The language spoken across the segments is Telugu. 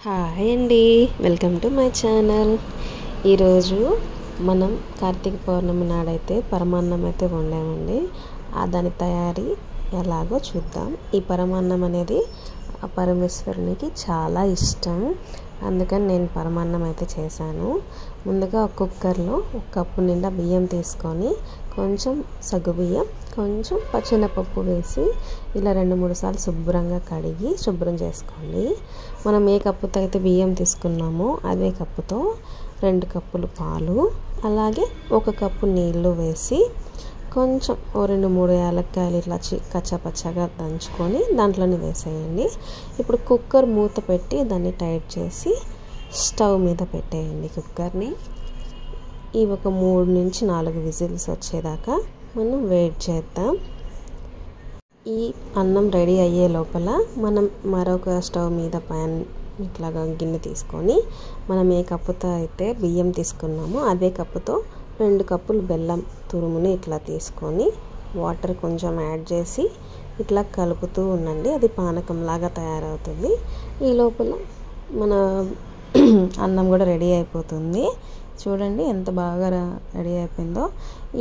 హాయ్ అండి, వెల్కమ్ టు మై ఛానల్. ఈరోజు మనం కార్తీక పౌర్ణమి నాడైతే పరమాన్నం అయితే వండామండి. దాని తయారీ ఎలాగో చూద్దాం. ఈ పరమాన్నం అనేది ఆ పరమేశ్వరునికి చాలా ఇష్టం, అందుకని నేను పరమాన్నం అయితే చేశాను. ముందుగా ఒక కుక్కర్లో ఒక కప్పు నిండా బియ్యం తీసుకొని కొంచెం సగ్గుబియ్యం, కొంచెం పచ్చెనపప్పు వేసి ఇలా 2-3 సార్లు శుభ్రంగా కడిగి శుభ్రం చేసుకోండి. మనం ఏ కప్పుతో అయితే బియ్యం తీసుకున్నామో అదే కప్పుతో 2 కప్పులు పాలు, అలాగే 1 కప్పు నీళ్ళు వేసి కొంచెం 2-3 యాలక్కాయలు ఇట్లా కచ్చాపచ్చాగా దంచుకొని దాంట్లోనే వేసేయండి. ఇప్పుడు కుక్కర్ మూత పెట్టి దాన్ని టైట్ చేసి స్టవ్ మీద పెట్టేయండి కుక్కర్ని. ఈ ఒక 3-4 విజిల్స్ వచ్చేదాకా మనం వెయిట్ చేద్దాం. ఈ అన్నం రెడీ అయ్యే లోపల మనం మరొక స్టవ్ మీద ప్యాన్ ఇట్లాగా గిన్నె తీసుకొని మనం ఏ కప్పుతో అయితే బియ్యం తీసుకున్నామో అదే కప్పుతో 2 కప్పులు బెల్లం తురుముని ఇట్లా తీసుకొని వాటర్ కొంచెం యాడ్ చేసి ఇట్లా కలుపుతూ ఉండండి. అది పానకంలాగా తయారవుతుంది. ఈ లోపల మన అన్నం కూడా రెడీ అయిపోతుంది. చూడండి ఎంత బాగా రెడీ అయిపోయిందో.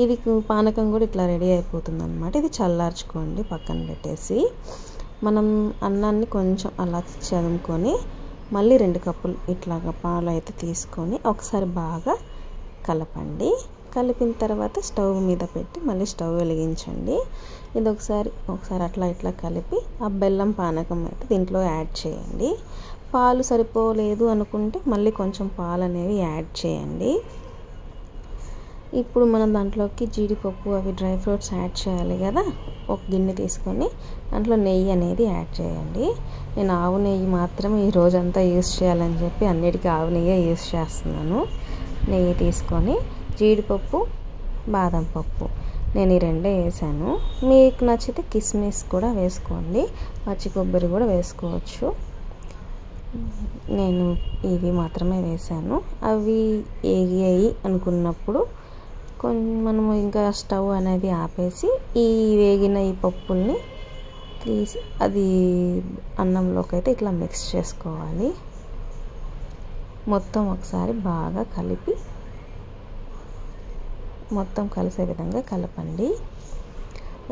ఇది పానకం కూడా ఇట్లా రెడీ అయిపోతుంది అన్నమాట. ఇది చల్లార్చుకోండి, పక్కన పెట్టేసి మనం అన్నాన్ని కొంచెం అలా చదువుకొని మళ్ళీ 2 కప్పులు ఇట్లాగా పాలు అయితే తీసుకొని ఒకసారి బాగా కలపండి. కలిపిన తర్వాత స్టవ్ మీద పెట్టి మళ్ళీ స్టవ్ వెలిగించండి. ఇది ఒకసారి అట్లా ఇట్లా కలిపి ఆ బెల్లం పానకం అయితే దీంట్లో యాడ్ చేయండి. పాలు సరిపోలేదు అనుకుంటే మళ్ళీ కొంచెం పాలు అనేవి యాడ్ చేయండి. ఇప్పుడు మనం దాంట్లోకి జీడిపప్పు అవి డ్రై ఫ్రూట్స్ యాడ్ చేయాలి కదా. ఒక గిన్నె తీసుకొని దాంట్లో నెయ్యి అనేది యాడ్ చేయండి. నేను ఆవు నెయ్యి మాత్రమే ఈ రోజంతా యూస్ చేయాలని చెప్పి అన్నిటికీ ఆవు నెయ్యి యూస్ చేస్తున్నాను. నెయ్యి తీసుకొని జీడిపప్పు, బాదం పప్పు నేను ఈ 2 వేసాను. మీకు నచ్చితే కిస్మిస్ కూడా వేసుకోండి, పచ్చి కొబ్బరి కూడా వేసుకోవచ్చు. నేను ఇవి మాత్రమే వేసాను. అవి వేగాయి అనుకున్నప్పుడు మనము ఇంకా స్టవ్ అనేది ఆపేసి ఈ వేగిన ఈ పప్పుల్ని తీసి అది అన్నంలోకి అయితే ఇట్లా మిక్స్ చేసుకోవాలి. మొత్తం ఒకసారి బాగా కలిపి మొత్తం కలిసే విధంగా కలపండి.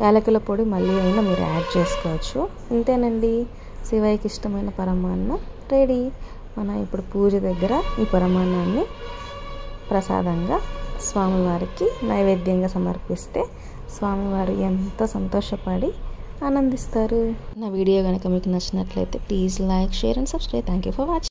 యాలకుల పొడి మళ్ళీ అయినా మీరు యాడ్ చేసుకోవచ్చు. ఇంతేనండి, శివయ్యకి ఇష్టమైన పరమాన్నం రెడీ. మన ఇప్పుడు పూజ దగ్గర ఈ పరమాన్నాన్ని ప్రసాదంగా స్వామివారికి నైవేద్యంగా సమర్పిస్తే స్వామివారు ఎంతో సంతోషపడి ఆనందిస్తారు. నా వీడియో కనుక మీకు నచ్చినట్లయితే please like, share and subscribe. Thank you for watching.